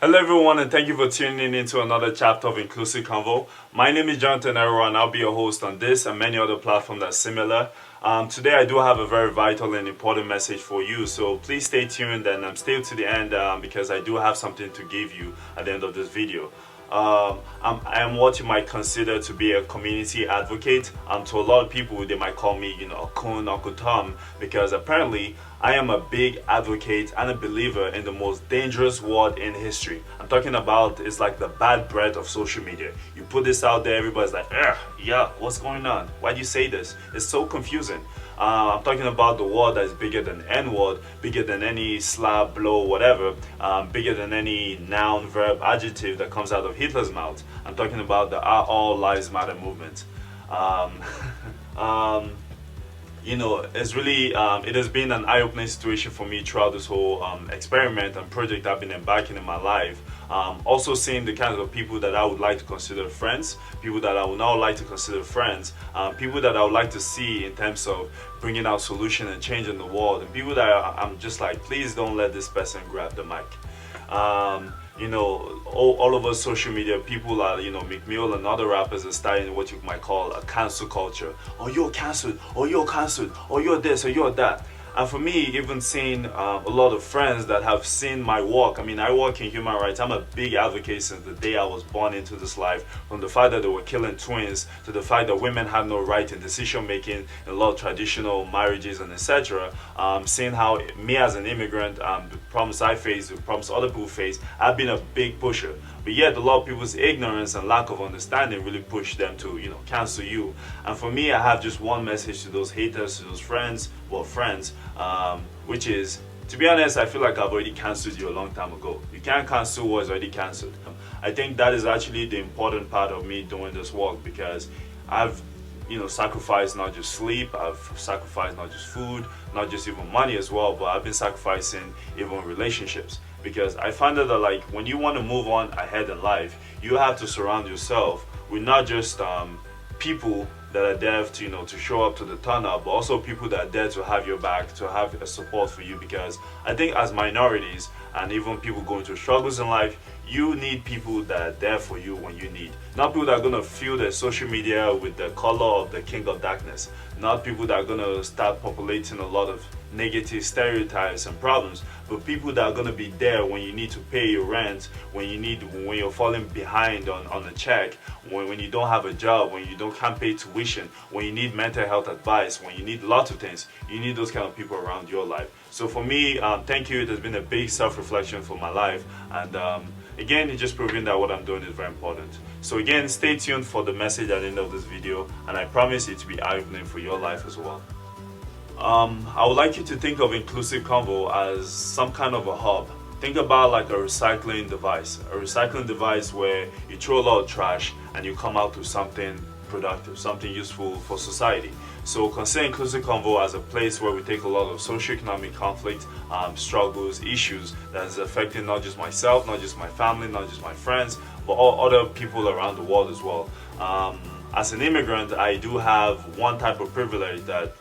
Hello everyone, and thank you for tuning in into another chapter of Inclusive Convo. My name is Jonathan Erua and I'll be your host on this and many other platforms that are similar. Today I do have a very vital and important message for you, so please stay tuned and stay to the end because I do have something to give you at the end of this video. I am what you might consider to be a community advocate. To a lot of people, they might call me, a coon, Uncle Tom, because apparently I am a big advocate and a believer in the most dangerous word in history. I'm talking about it's like the bad breath of social media. You put this out there, everybody's like, yeah, what's going on? Why do you say this? It's so confusing. I'm talking about the word that is bigger than N-word, bigger than any slap, blow, whatever, bigger than any noun, verb, adjective that comes out of Hitler's mouth. I'm talking about the All Lives Matter movement. It's really, it has been an eye-opening situation for me throughout this whole experiment and project I've been embarking in my life. Also seeing the kinds of people that I would like to consider friends, people that I would not like to consider friends, people that I would like to see in terms of bringing out solution and change in the world, and people that I'm just like, please don't let this person grab the mic. All over social media, people are, Meek Mill and other rappers are starting what you might call a cancel culture. Oh, you're cancelled, or you're cancelled, or you're this, or you're that. And for me, even seeing a lot of friends that have seen my work, I work in human rights. I'm a big advocate since the day I was born into this life, from the fact that they were killing twins to the fact that women had no right in decision making in a lot of traditional marriages and etc. Seeing how me as an immigrant, the problems I face, the problems other people face, I've been a big pusher. But yet a lot of people's ignorance and lack of understanding really push them to, cancel you. And for me, I have just one message to those haters, to those friends, which is, to be honest, I feel like I've already cancelled you a long time ago. You can't cancel what's already cancelled. I think that is actually the important part of me doing this work, because I've sacrificed not just sleep, I've sacrificed not just food, not just even money as well, but I've been sacrificing even relationships. Because I found out that, like, when you want to move on ahead in life, you have to surround yourself with not just people that are there to show up to the turn up, but also people that are there to have your back, to have a support for you. Because I think as minorities and even people going through struggles in life, you need people that are there for you when you need. Not people that are going to fill their social media with the color of the king of darkness. Not people that are going to start populating a lot of negative stereotypes and problems, but people that are going to be there when you need to pay your rent, when you're falling behind on a check, when you don't have a job, when you can't pay tuition, when you need mental health advice, when you need lots of things. You need those kind of people around your life. So for me, thank you. It has been a big self-reflection for my life, and again, it's just proving that what I'm doing is very important. So again, stay tuned for the message at the end of this video, and I promise it to be eye-opening for your life as well. I would like you to think of Inclusive Convo as some kind of a hub. Think about like a recycling device where you throw a lot of trash and you come out with something productive, something useful for society. So consider Inclusive Convo as a place where we take a lot of socioeconomic conflict, struggles, issues that is affecting not just myself, not just my family, not just my friends, but all other people around the world as well. As an immigrant, I do have one type of privilege that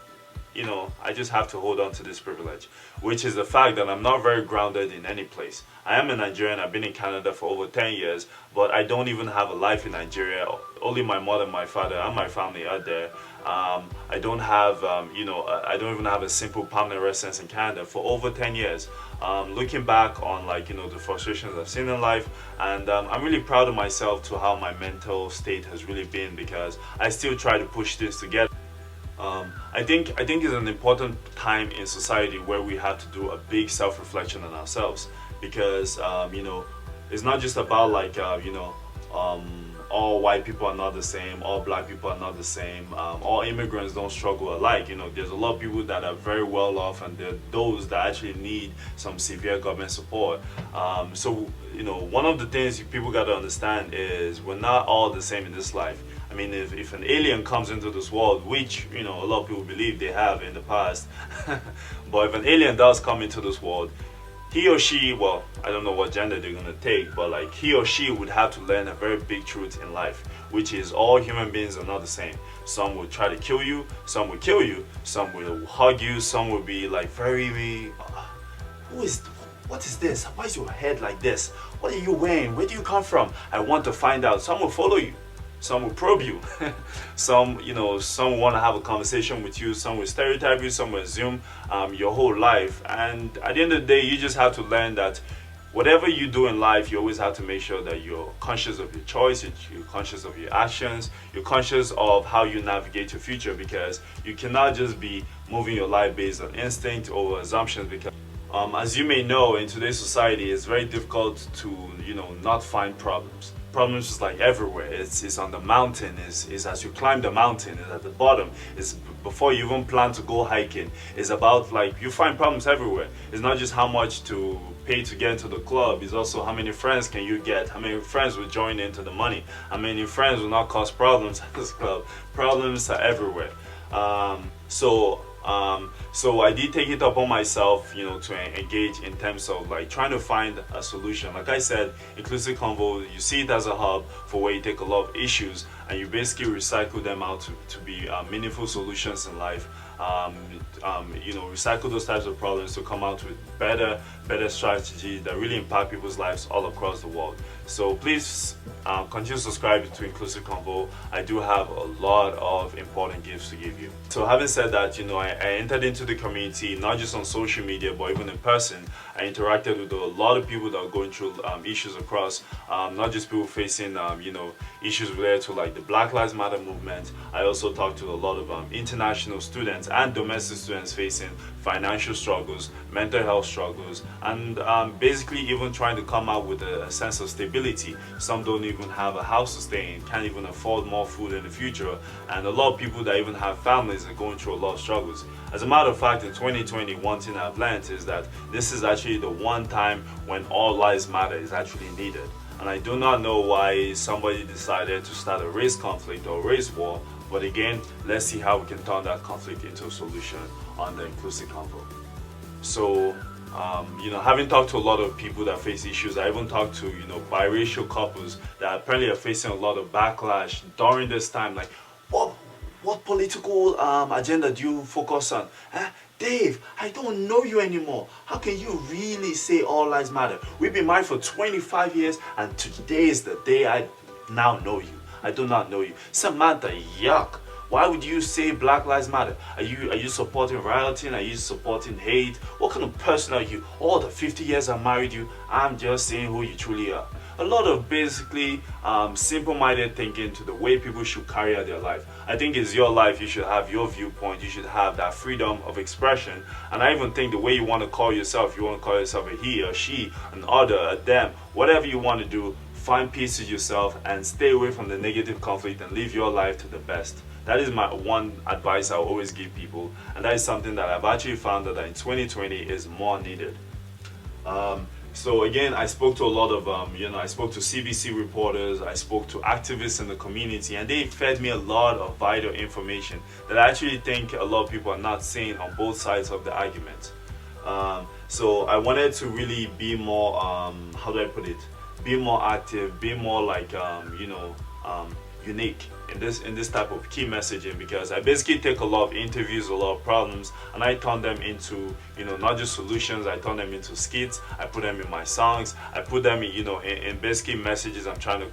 I just have to hold on to this privilege, which is the fact that I'm not very grounded in any place. I am a Nigerian, I've been in Canada for over 10 years, but I don't even have a life in Nigeria. Only my mother, my father, and my family are there. I don't have, I don't even have a simple permanent residence in Canada for over 10 years. Looking back on the frustrations I've seen in life, and I'm really proud of myself to how my mental state has really been, because I still try to push this together. I think it's an important time in society where we have to do a big self-reflection on ourselves, because it's not just about all white people are not the same, all black people are not the same, all immigrants don't struggle alike. There's a lot of people that are very well off, and there are those that actually need some severe government support. One of the things people got to understand is we're not all the same in this life. If an alien comes into this world, which a lot of people believe they have in the past, but if an alien does come into this world, he or she, well, I don't know what gender they're gonna take, but he or she would have to learn a very big truth in life, which is all human beings are not the same. Some will try to kill you, some will kill you, some will hug you, some will be very, who is what is this? Why is your head like this? What are you wearing? Where do you come from? I want to find out. Some will follow you. Some will probe you. Some, some want to have a conversation with you. Some will stereotype you. Some will assume your whole life. And at the end of the day, you just have to learn that whatever you do in life, you always have to make sure that you're conscious of your choice, you're conscious of your actions, you're conscious of how you navigate your future, because you cannot just be moving your life based on instinct or assumptions. Because as you may know, in today's society, it's very difficult to, not find problems. Problems is like everywhere. It's on the mountain. It's as you climb the mountain. It's at the bottom. It's before you even plan to go hiking. It's about like you find problems everywhere. It's not just how much to pay to get into the club. It's also how many friends can you get. How many friends will join into the money. How many friends will not cause problems at this club. Problems are everywhere. So I did take it upon myself, to engage in terms of like trying to find a solution. Like I said, Inclusive Convo, you see it as a hub for where you take a lot of issues and you basically recycle them out to be meaningful solutions in life. Recycle those types of problems to come out with better strategies that really impact people's lives all across the world. So please continue to subscribe to Inclusive Convo. I do have a lot of important gifts to give you. So having said that, I entered into the community, not just on social media, but even in person. I interacted with a lot of people that are going through issues across, not just people facing, issues related to like the Black Lives Matter movement. I also talked to a lot of international students and domestic students facing financial struggles, mental health struggles, and basically even trying to come out with a sense of stability. Some don't even have a house to stay in, can't even afford more food in the future, and a lot of people that even have families are going through a lot of struggles. As a matter of fact, in 2020, one thing I've learned is that this is actually the one time when all lives matter is actually needed. And I do not know why somebody decided to start a race conflict or race war, but again, let's see how we can turn that conflict into a solution on the Inclusive Convo. So, having talked to a lot of people that face issues, I even talked to, biracial couples that apparently are facing a lot of backlash during this time. Like, what political agenda do you focus on? Dave, I don't know you anymore. How can you really say all lives matter? We've been married for 25 years and today is the day I now know you. I do not know you. Samantha, yuck. Why would you say Black Lives Matter? Are you supporting rioting? Are you supporting hate? What kind of person are you? All the 50 years I married you, I'm just saying who you truly are. A lot of basically simple-minded thinking to the way people should carry out their life. I think it's your life, you should have your viewpoint, you should have that freedom of expression. And I even think the way you want to call yourself, you want to call yourself a he or she, an other, a them, whatever you want to do, find peace with yourself and stay away from the negative conflict and live your life to the best. That is my one advice I always give people, and that is something that I've actually found that in 2020 is more needed. So again, I spoke to a lot of, I spoke to CBC reporters, I spoke to activists in the community, and they fed me a lot of vital information that I actually think a lot of people are not seeing on both sides of the argument. So I wanted to really be more, how do I put it? Be more active, be more like, unique in this type of key messaging, because I basically take a lot of interviews, a lot of problems, and I turn them into, not just solutions, I turn them into skits, I put them in my songs, I put them in, in basically messages I'm trying to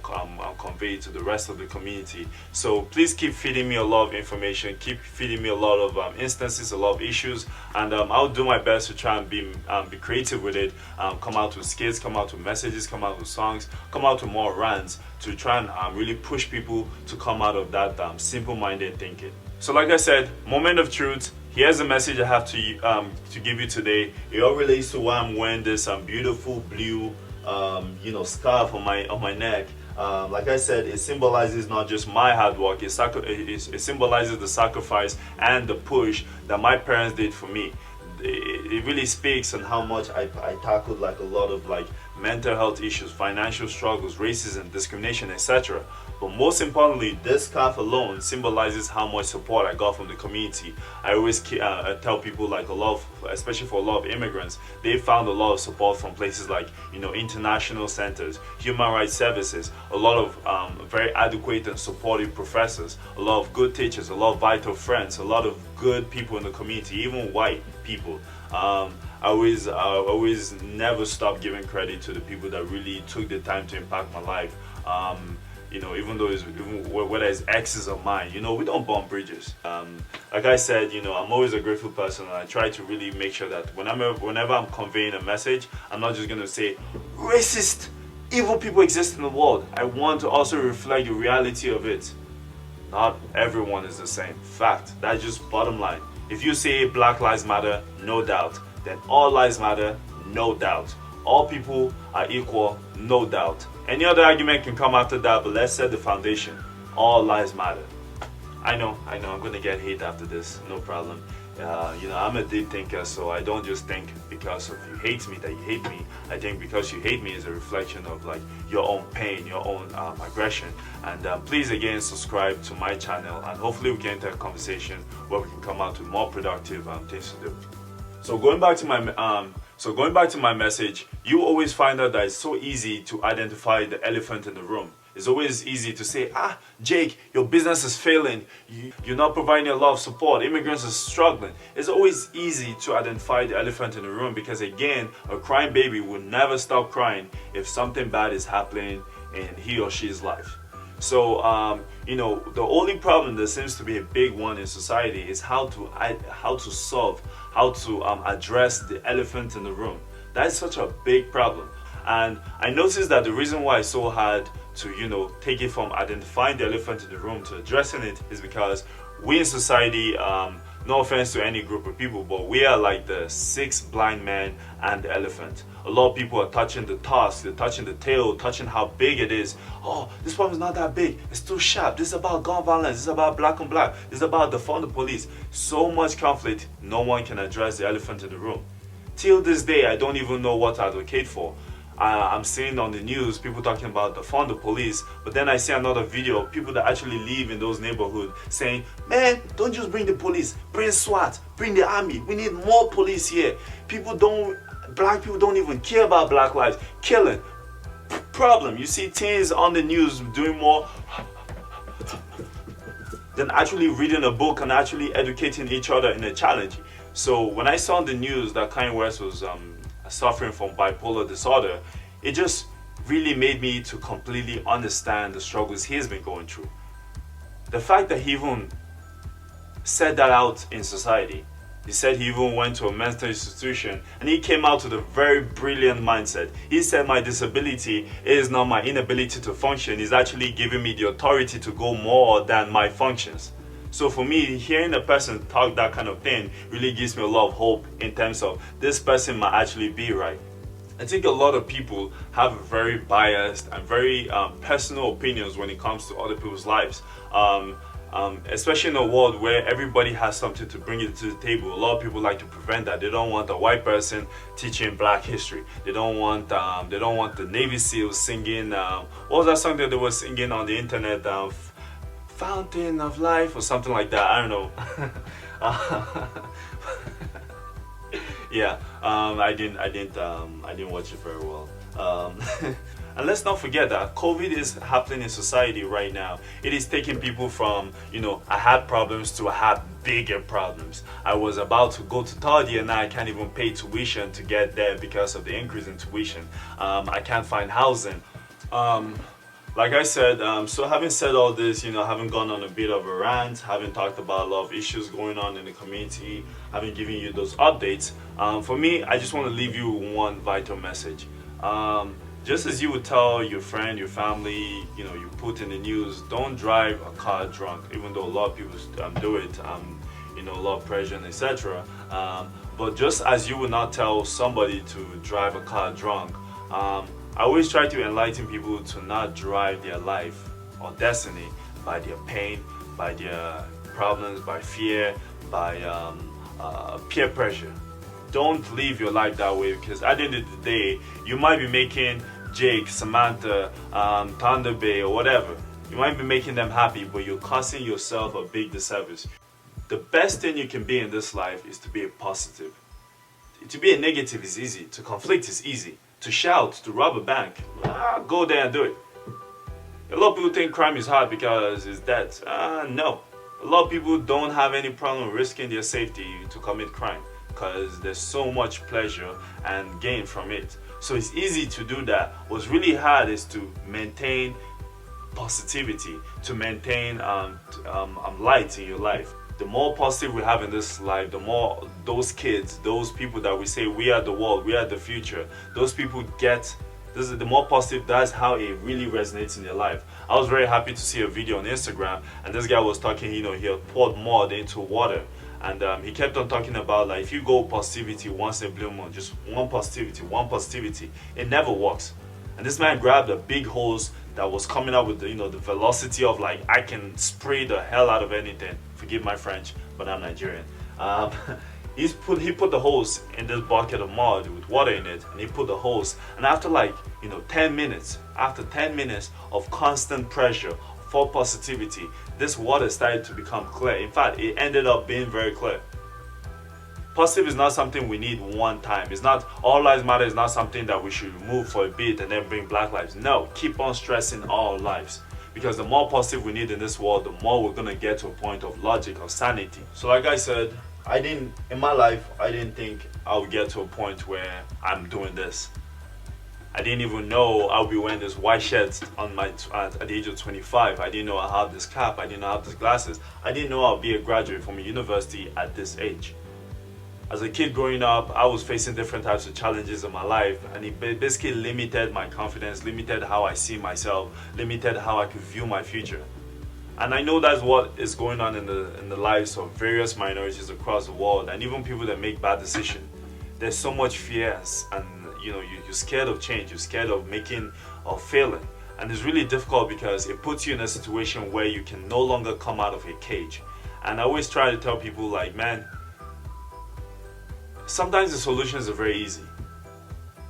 convey to the rest of the community. So please keep feeding me a lot of information, keep feeding me a lot of instances, a lot of issues, and I'll do my best to try and be creative with it, come out with skits, come out with messages, come out with songs, come out with more rants to try and really push people to come out of that simple-minded thinking. So like I said, moment of truth. Here's the message I have to give you today. It all relates to why I'm wearing this beautiful blue scarf on my neck. Like I said, it symbolizes not just my hard work, it symbolizes the sacrifice and the push that my parents did for me. It really speaks on how much I tackled like a lot of like mental health issues, financial struggles, racism, discrimination, etc. But most importantly, this scarf alone symbolizes how much support I got from the community. I always tell people, like especially for a lot of immigrants, they found a lot of support from places like international centers, human rights services, a lot of very adequate and supportive professors, a lot of good teachers, a lot of vital friends, a lot of good people in the community, even white people. I always never stop giving credit to the people that really took the time to impact my life. Even though whether it's exes of mine, we don't burn bridges. Like I said, I'm always a grateful person, and I try to really make sure that whenever I'm conveying a message, I'm not just gonna say racist, evil people exist in the world. I want to also reflect the reality of it. Not everyone is the same. Fact. That's just bottom line. If you say Black Lives Matter, no doubt, then all lives matter, no doubt. All people are equal, no doubt. Any other argument can come after that, but let's set the foundation. All lives matter. I know, I'm gonna get hate after this, no problem. I'm a deep thinker, so I don't just think because of you hate me that you hate me. I think because you hate me is a reflection of like your own pain, your own aggression. And please again subscribe to my channel, and hopefully we can enter a conversation where we can come out with more productive things to do. So going back to my message, you always find out that it's so easy to identify the elephant in the room. It's always easy to say, Jake, your business is failing. You're not providing a lot of support. Immigrants are struggling. It's always easy to identify the elephant in the room because, again, a crying baby will never stop crying if something bad is happening in he or she's life. So, the only problem that seems to be a big one in society is how to address the elephant in the room. That's such a big problem. And I noticed that the reason why it's so hard to, take it from identifying the elephant in the room to addressing it is because we in society, no offense to any group of people, but we are like the sixth blind man and the elephant. A lot of people are touching the tusk, they're touching the tail, touching how big it is. Oh, this problem is not that big, it's too sharp. This is about gun violence, this is about black on black, this is about defund the police. So much conflict, no one can address the elephant in the room. Till this day, I don't even know what to advocate for. I'm seeing on the news people talking about defund the police, but then I see another video of people that actually live in those neighborhoods saying, man, don't just bring the police, bring SWAT, bring the army, we need more police here. Black people don't even care about black lives, killing. Problem, you see teens on the news doing more than actually reading a book and actually educating each other in a challenge. So when I saw on the news that Kanye West was suffering from bipolar disorder, it just really made me to completely understand the struggles he's been going through. The fact that he even said that out in society, he said he even went to a mental institution and he came out with a very brilliant mindset. He said my disability is not my inability to function, it's actually giving me the authority to go more than my functions. So for me, hearing a person talk that kind of thing really gives me a lot of hope in terms of this person might actually be right. I think a lot of people have very biased and very personal opinions when it comes to other people's lives. Especially in a world where everybody has something to bring it to the table. A lot of people like to prevent that. They don't want a white person teaching black history. They don't want the Navy SEALs singing what was that song that they were singing on the internet? Fountain of Life or something like that. I don't know. Yeah, I didn't watch it very well. And let's not forget that COVID is happening in society right now. It is taking people from, I had problems to I had bigger problems. I was about to go to third year, now I can't even pay tuition to get there because of the increase in tuition. I can't find housing. Like I said, so having said all this, having gone on a bit of a rant, having talked about a lot of issues going on in the community, having given you those updates, for me, I just want to leave you one vital message. Just as you would tell your friend, your family, you put in the news, don't drive a car drunk, even though a lot of people do it, a lot of pressure and etc. But just as you would not tell somebody to drive a car drunk, I always try to enlighten people to not drive their life or destiny by their pain, by their problems, by fear, by peer pressure. Don't live your life that way, because at the end of the day, you might be making Jake, Samantha, Thunder Bay or whatever. You might be making them happy, but you're causing yourself a big disservice. The best thing you can be in this life is to be a positive. To be a negative is easy. To conflict is easy. To shout, to rob a bank, go there and do it. A lot of people think crime is hard because it's that. No. A lot of people don't have any problem risking their safety to commit crime. because there's so much pleasure and gain from it. So it's easy to do that. What's really hard is to maintain positivity, to maintain light in your life. The more positive we have in this life, the more those kids, those people that we say we are the world, we are the future, those people get this is the more positive. That's how it really resonates in your life. I was very happy to see a video on Instagram, and this guy was talking, he had poured mud into water, and he kept on talking about, like, if you go positivity once in a blue moon, just one positivity, it never works. And this man grabbed a big hose that was coming out with the velocity of, like, I can spray the hell out of anything. Forgive my French, but I'm Nigerian. He put the hose in this bucket of mud with water in it, and he put the hose, and after 10 minutes, after 10 minutes of constant pressure for positivity, this water started to become clear. In fact, it ended up being very clear. Positive is not something we need one time. It's not, all lives matter is not something that we should remove for a bit and then bring black lives. No, keep on stressing all lives. Because the more positive we need in this world, the more we're gonna get to a point of logic, of sanity. So like I said, in my life, I didn't think I would get to a point where I'm doing this. I didn't even know I'll be wearing this white shirt at the age of 25. I didn't know I have this cap. I didn't know I have these glasses. I didn't know I'll be a graduate from a university at this age. As a kid growing up, I was facing different types of challenges in my life, and it basically limited my confidence, limited how I see myself, limited how I could view my future. And I know that's what is going on in the lives of various minorities across the world, and even people that make bad decisions. There's so much fear, and you're scared of change, you're scared of failing. And it's really difficult because it puts you in a situation where you can no longer come out of a cage. And I always try to tell people, like, man, sometimes the solutions are very easy.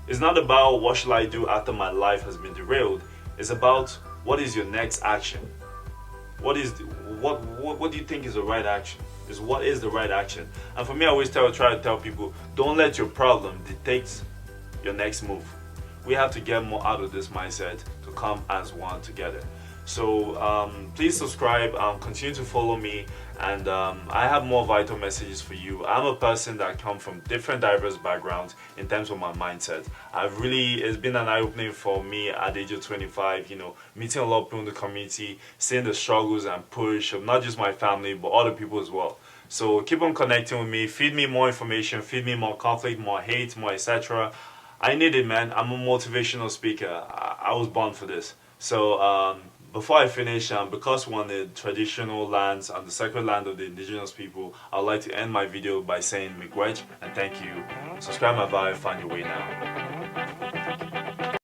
It's not about what shall I do after my life has been derailed. It's about what is your next action. What do you think is the right action? What is the right action? And for me, I always try to tell people, don't let your problem dictate your next move. We have to get more out of this mindset to come as one together. So please subscribe, continue to follow me, and I have more vital messages for you. I'm a person that comes from different diverse backgrounds in terms of my mindset. It's been an eye-opening for me at the age of 25, meeting a lot of people in the community, seeing the struggles and push of not just my family, but other people as well. So keep on connecting with me, feed me more information, feed me more conflict, more hate, more etc. I need it, man. I'm a motivational speaker. I was born for this. So before I finish, because we're on the traditional lands and the sacred land of the indigenous people, I'd like to end my video by saying miigwech and thank you. Subscribe my vibe, find your way now.